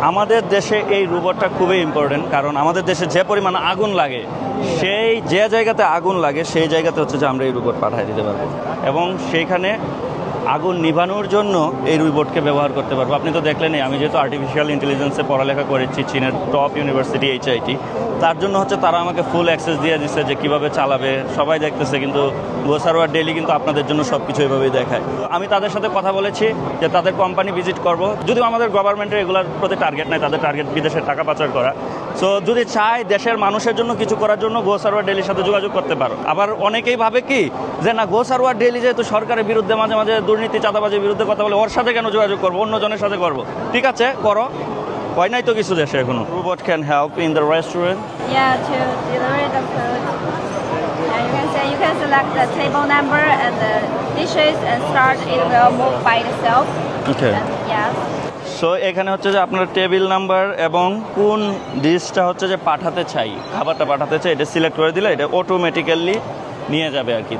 আমাদের দেশে এই রোবটটা খুবই ইম্পর্টেন্ট, কারণ আমাদের দেশে যে পরিমাণ আগুন লাগে, সেই যে জায়গাতে আগুন লাগে সেই জায়গাতে হচ্ছে যে আমরা এই রোবট পাঠিয়ে দিতে পারবো, এবং সেইখানে আগুন নিভানোর জন্য এই রোবটকে ব্যবহার করতে পারবো। আপনি তো দেখলেনই, আমি যেহেতু আর্টিফিশিয়াল ইন্টেলিজেন্সে পড়ালেখা করেছি চীনের টপ ইউনিভার্সিটি HIT, তার জন্য হচ্ছে তারা আমাকে ফুল অ্যাক্সেস দিয়ে দিচ্ছে যে কীভাবে চালাবে, সবাই দেখতেছে। কিন্তু গোসারওয়ার ডেইলি কিন্তু আপনাদের জন্য সব কিছু এভাবেই দেখায়। তো আমি তাদের সাথে কথা বলেছি যে তাদের কোম্পানি ভিজিট করব, যদিও আমাদের গভর্নমেন্টের এগুলোর প্রতি টার্গেট নাই, তাদের টার্গেট বিদেশের টাকা পাচার করা। সো যদি চায় দেশের মানুষের জন্য কিছু করার জন্য গোসারওয়ার ডেইলির সাথে যোগাযোগ করতে পারো। আবার অনেকেই ভাবে কি যে না, গোসারওয়ার ডেইলি যেহেতু সরকারের বিরুদ্ধে মাঝে মাঝে দুর্নীতি চাঁদাবাজির বিরুদ্ধে কথা বলে, ওর সাথে কেন যোগাযোগ করবো, অন্য জনের সাথে করবো। ঠিক আছে, করো, হয় নাই তো কিছু দেশে এখনো। Robot can help in the restaurant. Yeah, to deliver the food. You can select the table number and the dishes and start. It will move by itself. Okay. Yes. So এখানে হচ্ছে যে আপনার টেবিল নাম্বার এবং কোন ডিশটা হচ্ছে যে পাঠাতে চাই, খাবারটা পাঠাতে চাই, এটা সিলেক্ট করে দিলে এটা অটোমেটিক্যালি নিয়ে যাবে আর কি।